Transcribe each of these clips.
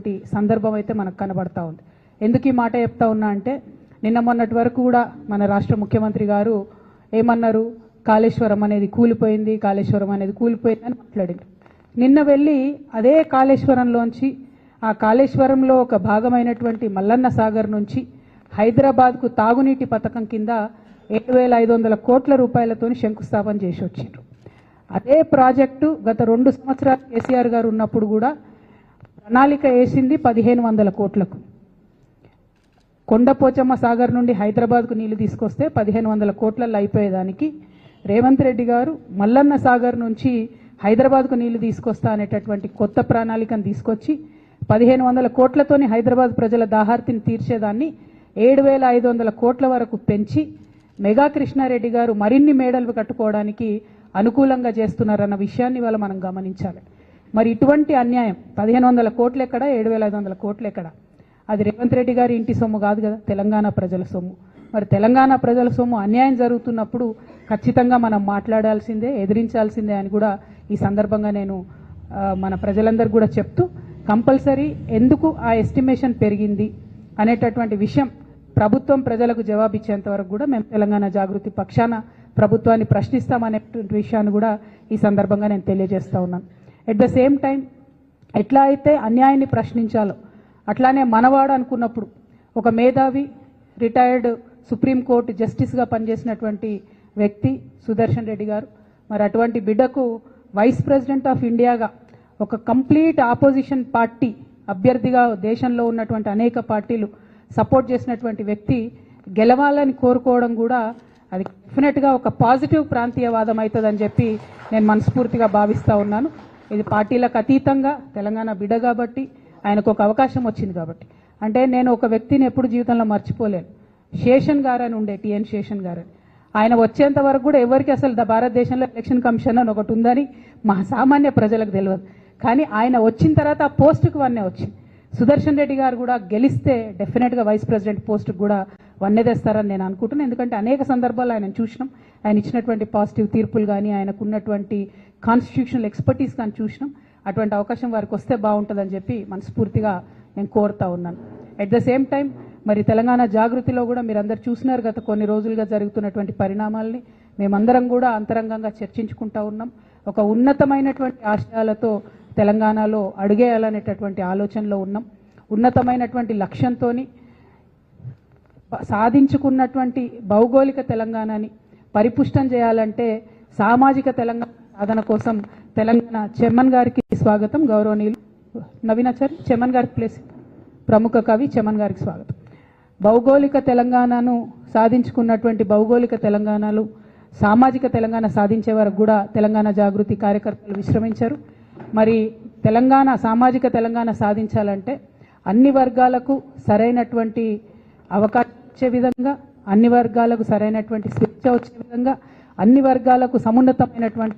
చేస్తున్నటువంటి సందర్భం అయితే మనకు కనబడతా ఉంది. ఎందుకు ఈ మాట చెప్తా ఉన్నా అంటే నిన్న మొన్నటి వరకు కూడా మన రాష్ట్ర ముఖ్యమంత్రి గారు ఏమన్నారు, కాళేశ్వరం అనేది కూలిపోయింది, కాళేశ్వరం అనేది కూలిపోయింది అని మాట్లాడారు. నిన్న వెళ్ళి అదే కాళేశ్వరంలోంచి ఆ కాళేశ్వరంలో ఒక భాగమైనటువంటి మల్లన్న సాగర్ నుంచి హైదరాబాద్కు తాగునీటి పథకం కింద 7,500 కోట్ల రూపాయలతో శంకుస్థాపన చేసి వచ్చారు. అదే ప్రాజెక్టు గత 2 సంవత్సరాలు కేసీఆర్ గారు ఉన్నప్పుడు కూడా ప్రణాళిక వేసింది 1,500 కోట్లకు. కొండపోచమ్మ సాగర్ నుండి హైదరాబాద్కు నీళ్లు తీసుకొస్తే 1,500 కోట్లలో అయిపోయేదానికి రేవంత్ రెడ్డి గారు మల్లన్న సాగర్ నుంచి హైదరాబాద్కు నీళ్లు తీసుకొస్తా అనేటటువంటి కొత్త ప్రణాళికను తీసుకొచ్చి 1,500 కోట్లతోని హైదరాబాద్ ప్రజల దాహార్తిని తీర్చేదాన్ని 7,500 కోట్ల వరకు పెంచి మెగా కృష్ణారెడ్డి గారు మరిన్ని మేడలు కట్టుకోవడానికి అనుకూలంగా చేస్తున్నారన్న విషయాన్ని ఇవాళ మనం గమనించాలి. మరి ఇటువంటి అన్యాయం 1,500 కోట్లు ఎక్కడ, 7,500 కోట్లు ఎక్కడ? అది రేవంత్ రెడ్డి గారి ఇంటి సొమ్ము కాదు కదా, తెలంగాణ ప్రజల సొమ్ము. మరి తెలంగాణ ప్రజల సొమ్ము అన్యాయం జరుగుతున్నప్పుడు ఖచ్చితంగా మనం మాట్లాడాల్సిందే, ఎదిరించాల్సిందే అని కూడా ఈ సందర్భంగా నేను మన ప్రజలందరూ కూడా చెప్తూ, కంపల్సరీ ఎందుకు ఆ ఎస్టిమేషన్ పెరిగింది అనేటటువంటి విషయం ప్రభుత్వం ప్రజలకు జవాబిచ్చేంత వరకు కూడా మేము తెలంగాణ జాగృతి పక్షాన ప్రభుత్వాన్ని ప్రశ్నిస్తామనేటువంటి విషయాన్ని కూడా ఈ సందర్భంగా నేను తెలియజేస్తూ ఉన్నాను. ఎట్ ద సేమ్ టైం ఎట్లా అయితే అన్యాయాన్ని ప్రశ్నించాలో అట్లానే మనవాడు అనుకున్నప్పుడు ఒక మేధావి రిటైర్డ్ సుప్రీంకోర్టు జస్టిస్గా పనిచేసినటువంటి వ్యక్తి సుదర్శన్ రెడ్డి గారు, మరి అటువంటి బిడ్డకు వైస్ ప్రెసిడెంట్ ఆఫ్ ఇండియాగా ఒక కంప్లీట్ ఆపోజిషన్ పార్టీ అభ్యర్థిగా దేశంలో ఉన్నటువంటి అనేక పార్టీలు సపోర్ట్ చేసినటువంటి వ్యక్తి గెలవాలని కోరుకోవడం కూడా అది డెఫినెట్గా ఒక పాజిటివ్ ప్రాంతీయవాదం అవుతుందని చెప్పి నేను మనస్ఫూర్తిగా భావిస్తూ ఉన్నాను. ఇది పార్టీలకు అతీతంగా తెలంగాణ బిడ్డ కాబట్టి ఆయనకు ఒక అవకాశం వచ్చింది కాబట్టి. అంటే నేను ఒక వ్యక్తిని ఎప్పుడు జీవితంలో మర్చిపోలేను. శేషన్ గారు అని ఉండే, టిఎన్ శేషన్ గారు అని. ఆయన వచ్చేంత వరకు కూడా ఎవరికి అసలు భారతదేశంలో ఎలక్షన్ కమిషన్ అని ఒకటి ఉందని మా సామాన్య ప్రజలకు తెలియదు. కానీ ఆయన వచ్చిన తర్వాత ఆ పోస్టుకు వన్నే వచ్చింది. సుదర్శన్ రెడ్డి గారు కూడా గెలిస్తే డెఫినెట్గా వైస్ ప్రెసిడెంట్ పోస్టుకు కూడా వన్నే తెస్తారని నేను అనుకుంటున్నాను. ఎందుకంటే అనేక సందర్భాల్లో ఆయన చూసినాం, ఆయన ఇచ్చినటువంటి పాజిటివ్ తీర్పులు కానీ ఆయనకు ఉన్నటువంటి కాన్స్టిట్యూషనల్ ఎక్స్పర్టీస్ కానీ చూసినాం. అటువంటి అవకాశం వారికి వస్తే బాగుంటుందని చెప్పి మనస్ఫూర్తిగా నేను కోరుతా ఉన్నాను. ఎట్ ద సేమ్ టైం మరి తెలంగాణ జాగృతిలో కూడా మీరు అందరు చూసినారు గత కొన్ని రోజులుగా జరుగుతున్నటువంటి పరిణామాలని మేమందరం కూడా అంతరంగంగా చర్చించుకుంటా ఉన్నాం. ఒక ఉన్నతమైనటువంటి ఆశయాలతో తెలంగాణలో అడుగేయాలనేటటువంటి ఆలోచనలో ఉన్నాం. ఉన్నతమైనటువంటి లక్ష్యంతో సాధించుకున్నటువంటి భౌగోళిక తెలంగాణని పరిపుష్టం చేయాలంటే సామాజిక తెలంగాణ సాధన కోసం తెలంగాణ చెమ్మన్ గారికి స్వాగతం. గౌరవనీయులు నవీనాచారి చెమ్మన్ గారికి ప్లేస్, ప్రముఖ కవి చెమ్మన్ గారికి స్వాగతం. భౌగోళిక తెలంగాణను సాధించుకున్నటువంటి భౌగోళిక తెలంగాణలు సామాజిక తెలంగాణ సాధించే వరకు కూడా తెలంగాణ జాగృతి కార్యకర్తలు విశ్రమించారు. మరి తెలంగాణ సామాజిక తెలంగాణ సాధించాలంటే అన్ని వర్గాలకు సరైనటువంటి అవకాశం వచ్చే విధంగా, అన్ని వర్గాలకు సరైనటువంటి స్వేచ్ఛ వచ్చే విధంగా, అన్ని వర్గాలకు సమున్నతమైనటువంటి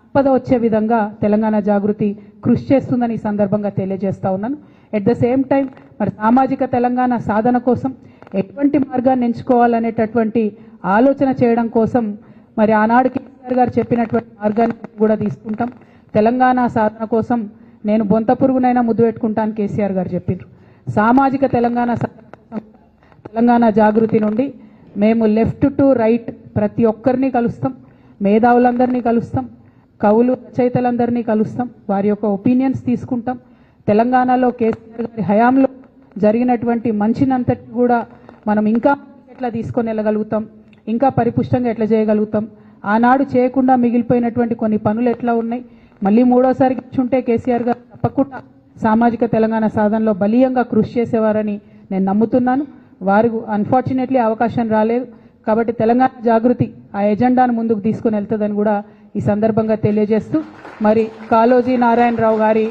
సంపద వచ్చే విధంగా తెలంగాణ జాగృతి కృషి చేస్తుందని ఈ సందర్భంగా తెలియజేస్తా ఉన్నాను. ఎట్ ద సేమ్ టైం మరి సామాజిక తెలంగాణ సాధన కోసం ఎటువంటి మార్గాన్ని ఎంచుకోవాలనేటటువంటి ఆలోచన చేయడం కోసం మరి ఆనాడు కేసీఆర్ గారు చెప్పినటువంటి మార్గాన్ని కూడా తీసుకుంటాం. తెలంగాణ సాధన కోసం నేను బొంత పురుగునైనా ముద్దు పెట్టుకుంటాను కేసీఆర్ గారు చెప్పిండ్రు. సామాజిక తెలంగాణ సాధన కోసం తెలంగాణ జాగృతి నుండి మేము లెఫ్ట్ టు రైట్ ప్రతి ఒక్కరిని కలుస్తాం, మేధావులందరినీ కలుస్తాం, కవులు రచయితలందరినీ కలుస్తాం, వారి యొక్క ఒపీనియన్స్ తీసుకుంటాం. తెలంగాణలో కేసీఆర్ గారి హయాంలో జరిగినటువంటి మంచినంతటి కూడా మనం ఇంకా ఎట్లా తీసుకొని వెళ్ళగలుగుతాం, ఇంకా పరిపుష్టంగా ఎట్లా చేయగలుగుతాం, ఆనాడు చేయకుండా మిగిలిపోయినటువంటి కొన్ని పనులు ఎట్లా ఉన్నాయి, మళ్ళీ మూడోసారి కూర్చుంటే కేసీఆర్ గారు తప్పకుండా సామాజిక తెలంగాణ సాధనలో బలీయంగా కృషి చేసేవారని నేను నమ్ముతున్నాను. వారు అన్ఫార్చునేట్లీ అవకాశం రాలేదు కాబట్టి తెలంగాణ జాగృతి ఆ ఎజెండాను ముందుకు తీసుకుని వెళ్తుందని కూడా ఈ సందర్భంగా తెలియజేస్తూ, మరి కాళోజీ నారాయణరావు గారి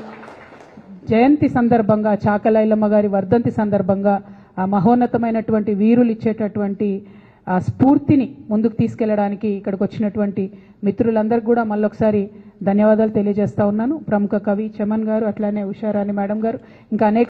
జయంతి సందర్భంగా, చాకలైలమ్మ గారి వర్ధంతి సందర్భంగా ఆ మహోన్నతమైనటువంటి వీరులు ఇచ్చేటటువంటి ఆ స్ఫూర్తిని ముందుకు తీసుకెళ్లడానికి ఇక్కడికి వచ్చినటువంటి మిత్రులందరికీ కూడా మళ్ళొకసారి ధన్యవాదాలు తెలియజేస్తా ఉన్నాను. ప్రముఖ కవి చెమన్ గారు, అట్లానే ఉషారాణి మేడం గారు, ఇంకా అనేక